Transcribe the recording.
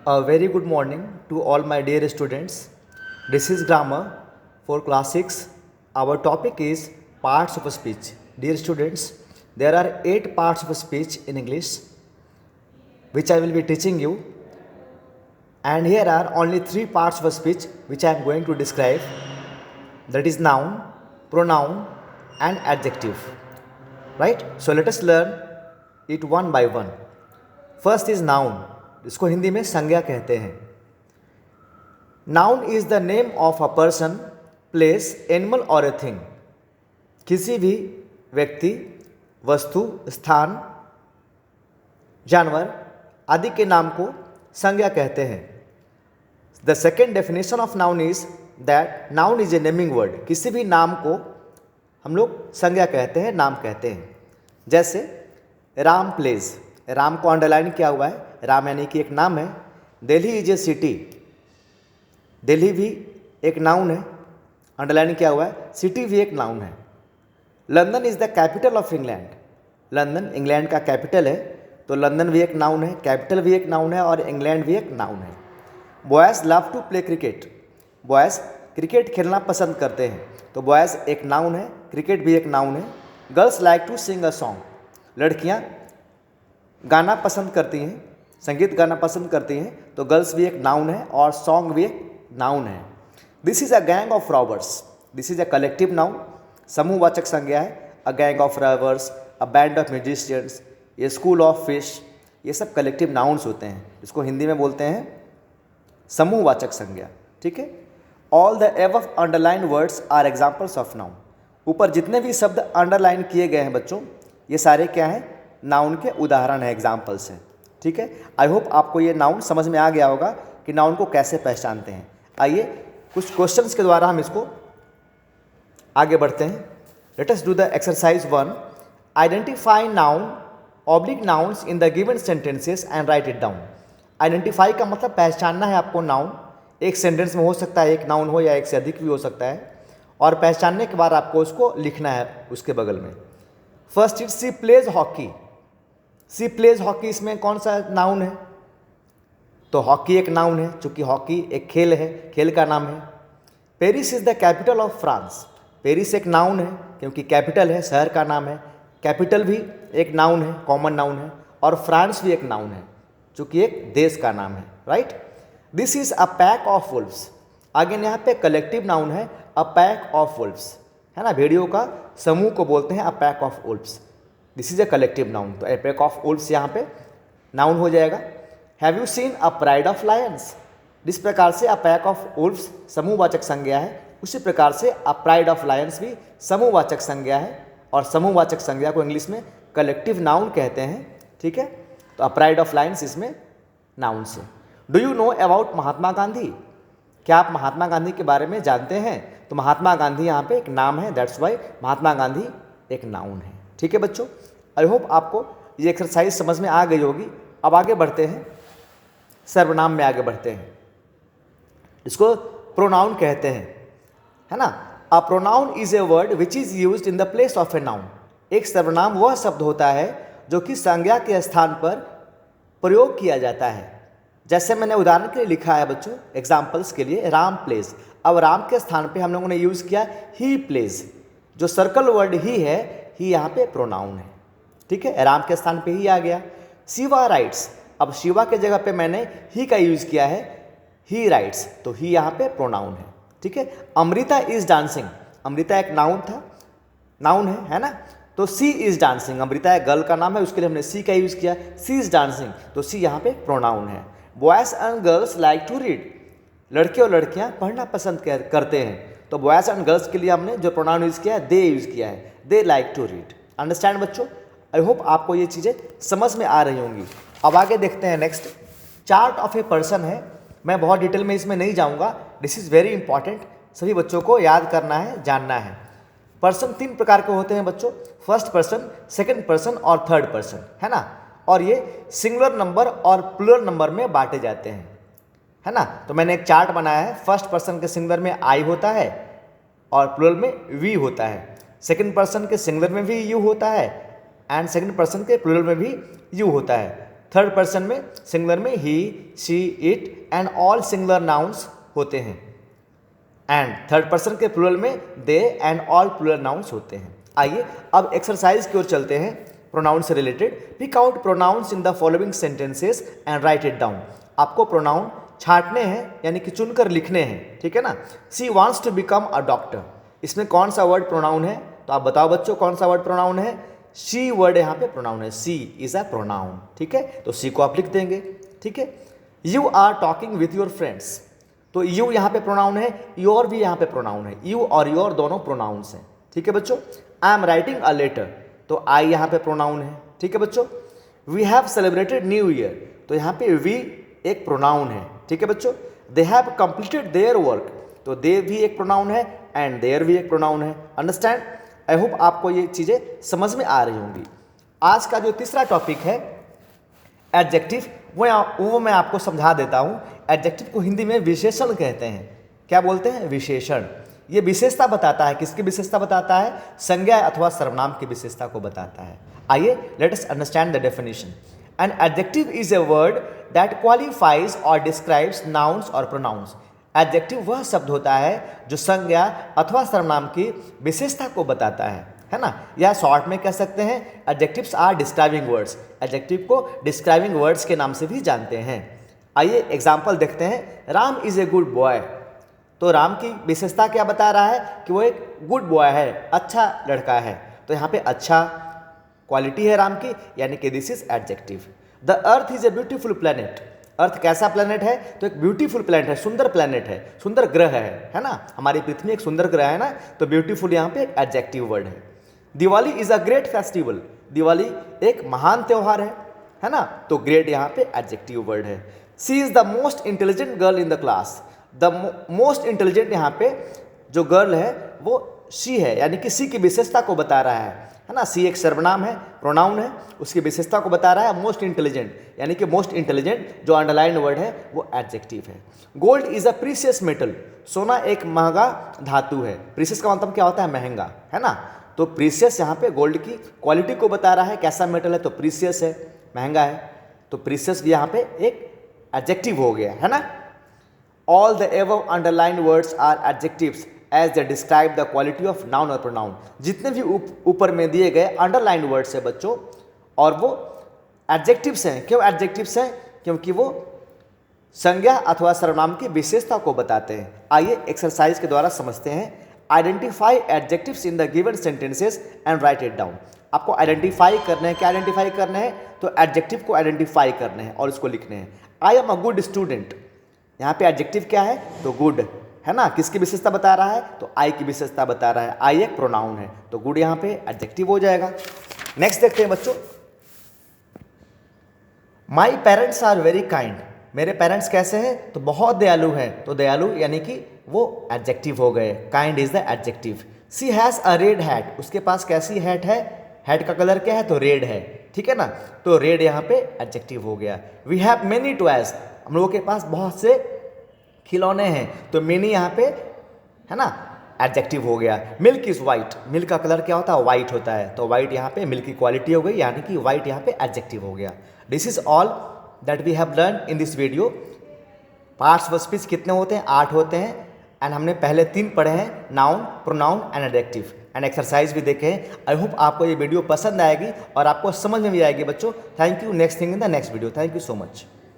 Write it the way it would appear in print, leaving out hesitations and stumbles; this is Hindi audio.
A very good morning to all my dear students. This is grammar for class 6. Our topic is parts of speech. Dear students, there are 8 parts of speech in English which I will be teaching you, and here are only 3 parts of speech which I am going to describe, that is noun, pronoun and adjective. Right? So let us learn it one by one. First is noun. इसको हिंदी में संज्ञा कहते हैं. Noun is the name of a person, place, animal और ए थिंग. किसी भी व्यक्ति, वस्तु, स्थान, जानवर आदि के नाम को संज्ञा कहते हैं. The second definition of noun is that noun is a naming word. किसी भी नाम को हम लोग संज्ञा कहते हैं, नाम कहते हैं. जैसे राम प्लेस, राम को अंडरलाइन किया हुआ है, राम यानी कि एक नाम है. Delhi is a city, Delhi भी एक नाउन है, अंडरलाइन किया हुआ है. सिटी भी एक नाउन है. London is the capital of England, London England का कैपिटल है, तो लंदन भी एक नाउन है, कैपिटल भी एक नाउन है और इंग्लैंड भी एक नाउन है. Boys love to play cricket, boys cricket खेलना पसंद करते हैं, तो बॉयज़ एक नाउन है, क्रिकेट भी एक नाउन है. Girls like to sing a song, लड़कियाँ गाना पसंद करती हैं, संगीत गाना पसंद करती हैं, तो गर्ल्स भी एक नाउन है और सॉन्ग भी एक नाउन है. This is a gang of robbers, this is a collective noun, समूहवाचक संज्ञा है. A gang of robbers, a band of musicians, a school of fish, ये सब कलेक्टिव नाउन्स होते हैं. इसको हिंदी में बोलते हैं समूहवाचक संज्ञा. ठीक है. All the above underline words are examples of noun. ऊपर जितने भी शब्द अंडरलाइन किए गए हैं बच्चों, ये सारे क्या हैं? नाउन के उदाहरण हैं, एग्जाम्पल्स हैं. ठीक है. आई होप आपको ये नाउन समझ में आ गया होगा कि नाउन को कैसे पहचानते हैं. आइए कुछ क्वेश्चंस के द्वारा हम इसको आगे बढ़ते हैं. Let us do the exercise 1. Identify noun oblique nouns in the given sentences and write it down. Identify का मतलब पहचानना है आपको नाउन. एक सेंटेंस में हो सकता है एक नाउन हो या एक से अधिक भी हो सकता है, और पहचानने के बाद आपको उसको लिखना है उसके बगल में. First is she plays hockey. She plays hockey, इसमें कौन सा नाउन है? तो हॉकी एक नाउन है, चूँकि हॉकी एक खेल है, खेल का नाम है. Paris is the capital of France. Paris एक नाउन है क्योंकि कैपिटल है, शहर का नाम है. कैपिटल भी एक नाउन है, कॉमन नाउन है, और फ्रांस भी एक नाउन है चूँकि एक देश का नाम है. Right. This is a pack of wolves. आगे यहाँ पे कलेक्टिव नाउन है, अ पैक ऑफ वुल्फ्स, है ना. भेड़ियों का समूह को बोलते हैं a pack of wolves. This is a collective noun, तो ए पैक ऑफ वुल्फ्स यहाँ पे नाउन हो जाएगा. Have you seen a pride of Lions. जिस प्रकार से अ पैक ऑफ वुल्फ्स समूहवाचक संज्ञा है, उसी प्रकार से अ प्राइड ऑफ लायंस भी समूहवाचक संज्ञा है, और समूहवाचक संज्ञा को इंग्लिश में कलेक्टिव नाउन कहते हैं. ठीक है. तो अ प्राइड ऑफ लायंस इसमें नाउन से. Do you know about Mahatma Gandhi. क्या आप महात्मा गांधी के बारे में जानते हैं? तो महात्मा गांधी यहाँ पे एक नाम है, दैट्स वाई महात्मा गांधी एक नाउन है. ठीक है बच्चों. आई होप आपको ये एक्सरसाइज समझ में आ गई होगी. अब आगे बढ़ते हैं, सर्वनाम में आगे बढ़ते हैं. इसको प्रोनाउन कहते हैं, है ना. A pronoun is a word which is used in the place of a noun. एक सर्वनाम वह शब्द होता है जो कि संज्ञा के स्थान पर प्रयोग किया जाता है. जैसे मैंने उदाहरण के लिए लिखा है बच्चों, एग्जाम्पल्स के लिए, राम प्लेस. अब राम के स्थान पे हम लोगों ने यूज़ किया ही प्लेस. जो सर्कल वर्ड ही है, ही यहाँ पे प्रोनाउन है. ठीक है. राम के स्थान पे ही आ गया. शिवा राइट्स. अब शिवा के जगह पे मैंने ही का यूज़ किया है, ही राइट्स, तो ही यहाँ पे प्रोनाउन है. ठीक है. Amrita is dancing. अमृता एक नाउन था, नाउन है ना. तो सी इज डांसिंग. अमृता एक गर्ल का नाम है, उसके लिए हमने सी का यूज़ किया. सी इज डांसिंग, तो सी यहाँ पे प्रोनाउन है. Boys and girls like to read. लड़के और लड़कियाँ पढ़ना पसंद करते हैं, तो बॉयज़ एंड गर्ल्स के लिए हमने जो प्रोनाउन यूज़ किया है, दे यूज़ किया है. They like to read. Understand बच्चों. आई होप आपको ये चीज़ें समझ में आ रही होंगी. अब आगे देखते हैं. Next chart of a person है. मैं बहुत डिटेल में इसमें नहीं जाऊँगा. दिस इज़ वेरी इंपॉर्टेंट, सभी बच्चों को याद करना है, जानना है. पर्सन 3 प्रकार के होते हैं बच्चों. फर्स्ट पर्सन, सेकेंड पर्सन और थर्ड पर्सन, है ना. और ये सिंगुलर नंबर और प्लूरल नंबर में बांटे जाते हैं, है ना. तो मैंने एक चार्ट बनाया है. फर्स्ट पर्सन के सिंगुलर में आई होता है और प्लूरल में वी होता है. सेकंड पर्सन के सिंगुलर में भी यू होता है एंड सेकंड पर्सन के प्लूरल में भी यू होता है. थर्ड पर्सन में सिंगुलर में he, she, it and all singular nouns होते हैं। एंड थर्ड पर्सन के प्लूरल में they and all plural nouns होते हैं। आइए अब एक्सरसाइज की ओर चलते हैं प्रोनाउन से related. Pick out pronouns in the following sentences and write it down. आपको प्रोनाउन छांटने हैं यानी कि चुनकर लिखने हैं, ठीक है ना। She wants to become a doctor, इसमें कौन सा वर्ड प्रोनाउन है? तो आप बताओ बच्चों कौन सा वर्ड प्रोनाउन है? शी वर्ड यहाँ पे प्रोनाउन है, सी इज अ प्रोनाउन, ठीक है। तो सी को आप लिख देंगे, ठीक है। You are talking with your friends, तो यू यहाँ पे प्रोनाउन है, योर भी यहाँ पे प्रोनाउन है, यू और योर दोनों प्रोनाउंस हैं, ठीक है बच्चों। I am writing a letter, तो आई यहाँ पे प्रोनाउन है, ठीक है बच्चों। We have celebrated new year, तो यहाँ पे वी एक प्रोनाउन है, ठीक है बच्चों। They have completed their work, तो दे भी एक प्रोनाउन है एंड देयर भी एक प्रोनाउन है। अंडरस्टैंड? आई होप आपको ये चीज़ें समझ में आ रही होंगी। आज का जो तीसरा टॉपिक है एडजेक्टिव, वो मैं आपको समझा देता हूँ। एडजेक्टिव को हिंदी में विशेषण कहते हैं। क्या बोलते हैं? विशेषण। ये विशेषता बताता है, किसकी विशेषता बताता है? संज्ञा अथवा सर्वनाम की विशेषता को बताता है। आइए let us understand the definition. An adjective is a word that qualifies और डिस्क्राइब्स नाउन्स और प्रोनाउंस। एडजेक्टिव वह शब्द होता है जो संज्ञा अथवा सर्वनाम की विशेषता को बताता है ना। या शॉर्ट में कह सकते हैं adjectives are describing words. Adjective को डिस्क्राइबिंग वर्ड्स के नाम से भी जानते हैं। आइए एग्जाम्पल देखते हैं। Ram is a good boy, तो राम की विशेषता क्या बता रहा है? कि वो एक गुड बॉय है, अच्छा लड़का है। तो यहाँ पे अच्छा क्वालिटी है राम की, यानी कि this is adjective. The earth is a beautiful planet, earth कैसा प्लेनेट है? तो एक ब्यूटीफुल प्लेनेट है, सुंदर प्लेनेट है, सुंदर ग्रह है ना। हमारी पृथ्वी एक सुंदर ग्रह है ना, तो ब्यूटीफुल यहाँ पे एक एडजेक्टिव वर्ड है। Diwali is a great festival, Diwali एक महान त्यौहार है ना, तो ग्रेट यहाँ पे एडजेक्टिव वर्ड है। She is the most intelligent girl in the class, the most intelligent यहाँ पे जो गर्ल है वो शी है, यानी कि सी की विशेषता को बता रहा है ना। सी एक सर्वनाम है, प्रोनाउन है, उसकी विशेषता को बता रहा है। मोस्ट इंटेलिजेंट यानी कि मोस्ट इंटेलिजेंट जो अंडरलाइन वर्ड है वो एडजेक्टिव है। Gold is a precious metal, सोना एक महंगा धातु है। प्रीशियस का मतलब क्या होता है? महंगा, है ना। तो प्रीशियस यहाँ पे गोल्ड की क्वालिटी को बता रहा है, कैसा मेटल है? तो प्रीशियस है, महंगा है, तो प्रीशियस भी यहाँ पे एक एडजेक्टिव हो गया, है ना। All the above underline words are adjectives as they describe the quality of noun और प्रोनाउन। जितने भी ऊपर में दिए गए अंडरलाइन वर्ड्स है बच्चों, और वो एडजेक्टिव्स हैं। क्यों एडजेक्टिव्स हैं? क्योंकि वो संज्ञा अथवा सर्वनाम की विशेषता को बताते हैं। आइए एक्सरसाइज के द्वारा समझते हैं। Identify adjectives in the given sentences and write it down. आपको आइडेंटिफाई करने हैं। क्या आइडेंटिफाई करने हैं? तो एडजेक्टिव को आइडेंटिफाई करने हैं और इसको लिखने हैं। I am a good student, यहाँ पे एडजेक्टिव क्या है? तो गुड, है ना। किसकी विशेषता बता रहा है? तो आई की विशेषता बता रहा है। आई एक प्रोनाउन है, तो गुड यहाँ पे एडजेक्टिव हो जाएगा। नेक्स्ट देखते हैं बच्चों। My parents are very kind, मेरे पेरेंट्स कैसे हैं? तो बहुत दयालु हैं, तो दयालु यानी कि वो एडजेक्टिव हो गए। Kind is the adjective. She has a red hat, उसके पास कैसी हैट है? हैट का कलर क्या है? तो रेड है, ठीक है ना। तो रेड यहाँ पे एडजेक्टिव हो गया। वी हैव मेनी टॉयज, हम लोगों के पास बहुत से खिलौने हैं, तो मेनी यहाँ पे, है ना, एडजेक्टिव हो गया। मिल्क इज वाइट, मिल्क का कलर क्या होता है? वाइट होता है, तो वाइट यहाँ पे मिल्क की क्वालिटी हो गई, यानी कि वाइट यहाँ पे एडजेक्टिव हो गया। This is all that we have learn in this video. Parts of speech कितने होते हैं? 8 होते हैं, एंड हमने पहले 3 पढ़े हैं, noun, pronoun and adjective, and exercise भी देखे हैं। आई होप आपको ये वीडियो पसंद आएगी और आपको समझ में भी आएगी बच्चों। Thank you. Next thing in the next video. Thank you so much.